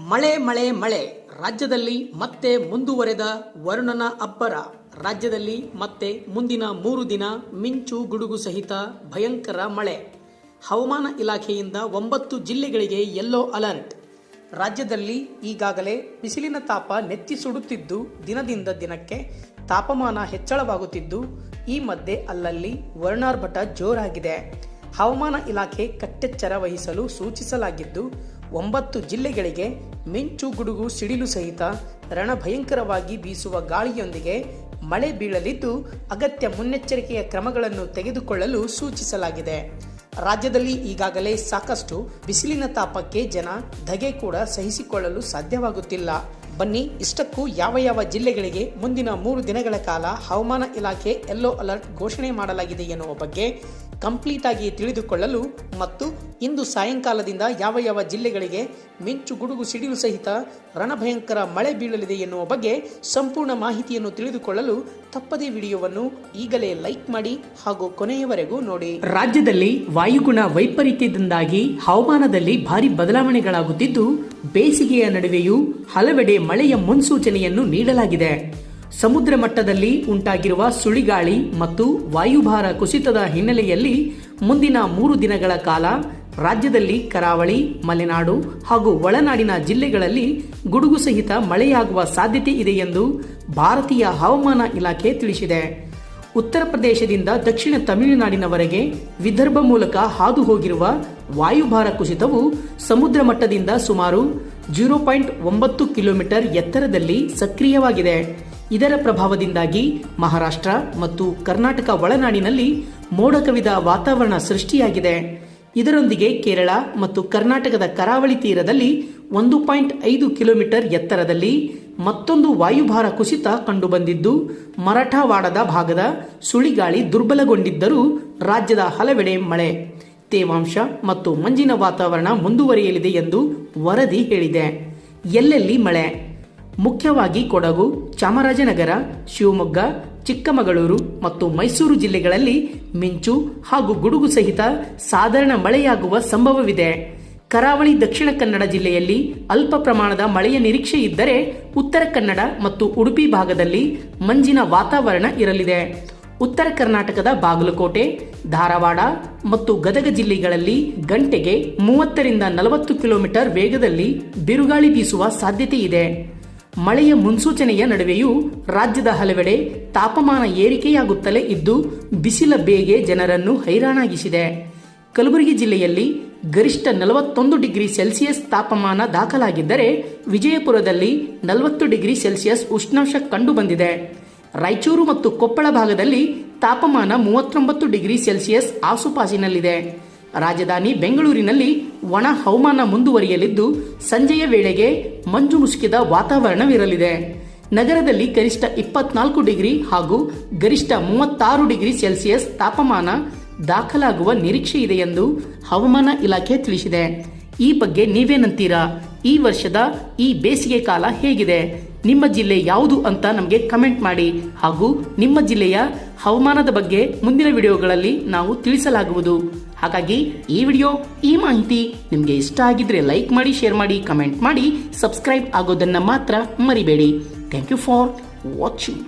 ಮಳೆ ಮಳೆ ಮಳೆ ರಾಜ್ಯದಲ್ಲಿ ಮತ್ತೆ ಮುಂದುವರೆದ ವರುಣನ ಅಬ್ಬರ. ರಾಜ್ಯದಲ್ಲಿ ಮತ್ತೆ ಮುಂದಿನ 3 ದಿನ ಮಿಂಚು ಗುಡುಗು ಸಹಿತ ಭಯಂಕರ ಮಳೆ. ಹವಾಮಾನ ಇಲಾಖೆಯಿಂದ 9 ಜಿಲ್ಲೆಗಳಿಗೆ ಯೆಲ್ಲೋ ಅಲರ್ಟ್. ರಾಜ್ಯದಲ್ಲಿ ಈಗಾಗಲೇ ಬಿಸಿಲಿನ ತಾಪ ನೆತ್ತಿ ಸುಡುತ್ತಿದ್ದು ದಿನದಿಂದ ದಿನಕ್ಕೆ ತಾಪಮಾನ ಹೆಚ್ಚಳವಾಗುತ್ತಿದ್ದು ಈ ಮಧ್ಯೆ ಅಲ್ಲಲ್ಲಿ ವರುಣಾರ್ಭಟ ಜೋರಾಗಿದೆ. ಹವಾಮಾನ ಇಲಾಖೆ ಕಟ್ಟೆಚ್ಚರ ವಹಿಸಲು ಸೂಚಿಸಲಾಗಿದ್ದು 9 ಜಿಲ್ಲೆಗಳಿಗೆ ಮಿಂಚು ಗುಡುಗು ಸಿಡಿಲು ಸಹಿತ ರಣಭಯಂಕರವಾಗಿ ಬೀಸುವ ಗಾಳಿಯೊಂದಿಗೆ ಮಳೆ ಬೀಳಲಿದ್ದು ಅಗತ್ಯ ಮುನ್ನೆಚ್ಚರಿಕೆಯ ಕ್ರಮಗಳನ್ನು ತೆಗೆದುಕೊಳ್ಳಲು ಸೂಚಿಸಲಾಗಿದೆ. ರಾಜ್ಯದಲ್ಲಿ ಈಗಾಗಲೇ ಸಾಕಷ್ಟು ಬಿಸಿಲಿನ ತಾಪಕ್ಕೆ ಜನ ಧಗೆ ಕೂಡ ಸಹಿಸಿಕೊಳ್ಳಲು ಸಾಧ್ಯವಾಗುತ್ತಿಲ್ಲ. ಬನ್ನಿ, ಇಷ್ಟಕ್ಕೂ ಯಾವ ಜಿಲ್ಲೆಗಳಿಗೆ ಮುಂದಿನ 3 ದಿನಗಳ ಕಾಲ ಹವಾಮಾನ ಇಲಾಖೆ ಯೆಲ್ಲೋ ಅಲರ್ಟ್ ಘೋಷಣೆ ಮಾಡಲಾಗಿದೆ ಎನ್ನುವ ಬಗ್ಗೆ ಕಂಪ್ಲೀಟ್ ಆಗಿ ತಿಳಿದುಕೊಳ್ಳಲು ಮತ್ತು ಇಂದು ಸಾಯಂಕಾಲದಿಂದ ಯಾವ ಜಿಲ್ಲೆಗಳಿಗೆ ಮಿಂಚು ಗುಡುಗು ಸಿಡಿಲು ಸಹಿತ ರಣಭಯಂಕರ ಮಳೆ ಬೀಳಲಿದೆ ಎನ್ನುವ ಬಗ್ಗೆ ಸಂಪೂರ್ಣ ಮಾಹಿತಿಯನ್ನು ತಿಳಿದುಕೊಳ್ಳಲು ತಪ್ಪದೇ ವಿಡಿಯೋವನ್ನು ಈಗಲೇ ಲೈಕ್ ಮಾಡಿ ಹಾಗೂ ಕೊನೆಯವರೆಗೂ ನೋಡಿ. ರಾಜ್ಯದಲ್ಲಿ ವಾಯುಗುಣ ವೈಪರೀತ್ಯದಿಂದಾಗಿ ಹವಾಮಾನದಲ್ಲಿ ಭಾರಿ ಬದಲಾವಣೆಗಳಾಗುತ್ತಿದ್ದು ಬೇಸಿಗೆಯ ನಡುವೆಯೂ ಹಲವೆಡೆ ಮಳೆಯ ಮುನ್ಸೂಚನೆಯನ್ನು ನೀಡಲಾಗಿದೆ. ಸಮುದ್ರ ಮಟ್ಟದಲ್ಲಿ ಉಂಟಾಗಿರುವ ಸುಳಿಗಾಳಿ ಮತ್ತು ವಾಯುಭಾರ ಕುಸಿತದ ಹಿನ್ನೆಲೆಯಲ್ಲಿ ಮುಂದಿನ 3 ದಿನಗಳ ಕಾಲ ರಾಜ್ಯದಲ್ಲಿ ಕರಾವಳಿ, ಮಲೆನಾಡು ಹಾಗೂ ಒಳನಾಡಿನ ಜಿಲ್ಲೆಗಳಲ್ಲಿ ಗುಡುಗು ಸಹಿತ ಮಳೆಯಾಗುವ ಸಾಧ್ಯತೆ ಇದೆ ಎಂದು ಭಾರತೀಯ ಹವಾಮಾನ ಇಲಾಖೆ ತಿಳಿಸಿದೆ. ಉತ್ತರ ಪ್ರದೇಶದಿಂದ ದಕ್ಷಿಣ ತಮಿಳುನಾಡಿನವರೆಗೆ ವಿದರ್ಭ ಮೂಲಕ ಹಾದು ಹೋಗಿರುವ ವಾಯುಭಾರ ಕುಸಿತವು ಸಮುದ್ರ ಮಟ್ಟದಿಂದ ಸುಮಾರು 0.9 ಕಿಲೋಮೀಟರ್ ಎತ್ತರದಲ್ಲಿ ಸಕ್ರಿಯವಾಗಿದೆ. ಇದರ ಪ್ರಭಾವದಿಂದಾಗಿ ಮಹಾರಾಷ್ಟ್ರ ಮತ್ತು ಕರ್ನಾಟಕ ಒಳನಾಡಿನಲ್ಲಿ ಮೋಡ ಕವಿದ ವಾತಾವರಣ ಸೃಷ್ಟಿಯಾಗಿದೆ. ಇದರೊಂದಿಗೆ ಕೇರಳ ಮತ್ತು ಕರ್ನಾಟಕದ ಕರಾವಳಿ ತೀರದಲ್ಲಿ 1.5 ಕಿಲೋಮೀಟರ್ ಎತ್ತರದಲ್ಲಿ ಮತ್ತೊಂದು ವಾಯುಭಾರ ಕುಸಿತ ಕಂಡುಬಂದಿದ್ದು ಮರಾಠವಾಡದ ಭಾಗದ ಸುಳಿಗಾಳಿ ದುರ್ಬಲಗೊಂಡಿದ್ದರೂ ರಾಜ್ಯದ ಹಲವೆಡೆ ಮಳೆ, ತೇವಾಂಶ ಮತ್ತು ಮಂಜಿನ ವಾತಾವರಣ ಮುಂದುವರಿಯಲಿದೆ ಎಂದು ವರದಿ ಹೇಳಿದೆ. ಎಲ್ಲೆಲ್ಲಿ ಮಳೆ? ಮುಖ್ಯವಾಗಿ ಕೊಡಗು, ಚಾಮರಾಜನಗರ, ಶಿವಮೊಗ್ಗ, ಚಿಕ್ಕಮಗಳೂರು ಮತ್ತು ಮೈಸೂರು ಜಿಲ್ಲೆಗಳಲ್ಲಿ ಮಿಂಚು ಹಾಗೂ ಗುಡುಗು ಸಹಿತ ಸಾಧಾರಣ ಮಳೆಯಾಗುವ ಸಂಭವವಿದೆ. ಕರಾವಳಿ ದಕ್ಷಿಣ ಕನ್ನಡ ಜಿಲ್ಲೆಯಲ್ಲಿ ಅಲ್ಪ ಪ್ರಮಾಣದ ಮಳೆಯ ನಿರೀಕ್ಷೆ ಇದ್ದರೆ ಉತ್ತರ ಕನ್ನಡ ಮತ್ತು ಉಡುಪಿ ಭಾಗದಲ್ಲಿ ಮಂಜಿನ ವಾತಾವರಣ ಇರಲಿದೆ. ಉತ್ತರ ಕರ್ನಾಟಕದ ಬಾಗಲಕೋಟೆ, ಧಾರವಾಡ ಮತ್ತು ಗದಗ ಜಿಲ್ಲೆಗಳಲ್ಲಿ ಗಂಟೆಗೆ 30 ರಿಂದ 40 ಕಿಲೋಮೀಟರ್ ವೇಗದಲ್ಲಿ ಬಿರುಗಾಳಿ ಬೀಸುವ ಸಾಧ್ಯತೆ ಇದೆ. ಮಳೆಯ ಮುನ್ಸೂಚನೆಯ ನಡುವೆಯೂ ರಾಜ್ಯದ ಹಲವೆಡೆ ತಾಪಮಾನ ಏರಿಕೆಯಾಗುತ್ತಲೇ ಇದ್ದು ಬಿಸಿಲ ಬೇಗೆ ಜನರನ್ನು ಹೈರಾಣಾಗಿಸಿದೆ. ಕಲಬುರಗಿ ಜಿಲ್ಲೆಯಲ್ಲಿ ಗರಿಷ್ಠ 41 ಡಿಗ್ರಿ ಸೆಲ್ಸಿಯಸ್ ತಾಪಮಾನ ದಾಖಲಾಗಿದ್ದರೆ ವಿಜಯಪುರದಲ್ಲಿ 40 ಡಿಗ್ರಿ ಸೆಲ್ಸಿಯಸ್ ಉಷ್ಣಾಂಶ ಕಂಡುಬಂದಿದೆ. ರಾಯಚೂರು ಮತ್ತು ಕೊಪ್ಪಳ ಭಾಗದಲ್ಲಿ ತಾಪಮಾನ 39 ಡಿಗ್ರಿ ಸೆಲ್ಸಿಯಸ್ ಆಸುಪಾಸಿನಲ್ಲಿದೆ. ರಾಜಧಾನಿ ಬೆಂಗಳೂರಿನಲ್ಲಿ ಒಣ ಹವಾಮಾನ ಮುಂದುವರಿಯಲಿದ್ದು ಸಂಜೆಯ ವೇಳೆಗೆ ಮಂಜು ಮುಸುಕಿದ ವಾತಾವರಣವಿರಲಿದೆ. ನಗರದಲ್ಲಿ ಕನಿಷ್ಠ 24 ಡಿಗ್ರಿ ಹಾಗೂ ಗರಿಷ್ಠ 36 ಡಿಗ್ರಿ ಸೆಲ್ಸಿಯಸ್ ತಾಪಮಾನ ದಾಖಲಾಗುವ ನಿರೀಕ್ಷೆ ಇದೆ ಎಂದು ಹವಾಮಾನ ಇಲಾಖೆ ತಿಳಿಸಿದೆ. ಈ ಬಗ್ಗೆ ನೀವೇನಂತೀರಾ? ಈ ವರ್ಷದ ಈ ಬೇಸಿಗೆ ಕಾಲ ಹೇಗಿದೆ? ನಿಮ್ಮ ಜಿಲ್ಲೆ ಯಾವುದು ಅಂತ ನಮಗೆ ಕಮೆಂಟ್ ಮಾಡಿ ಹಾಗೂ ನಿಮ್ಮ ಜಿಲ್ಲೆಯ ಹವಾಮಾನದ ಬಗ್ಗೆ ಮುಂದಿನ ವಿಡಿಯೋಗಳಲ್ಲಿ ನಾವು ತಿಳಿಸಲಾಗುವುದು. ಹಾಗಾಗಿ ಈ ಮಾಹಿತಿ ನಿಮಗೆ ಇಷ್ಟ ಆಗಿದ್ರೆ ಲೈಕ್ ಮಾಡಿ, ಶೇರ್ ಮಾಡಿ, ಕಮೆಂಟ್ ಮಾಡಿ, ಸಬ್ಸ್ಕ್ರೈಬ್ ಆಗೋದನ್ನ ಮಾತ್ರ ಮರಿಬೇಡಿ. Thank you for watching.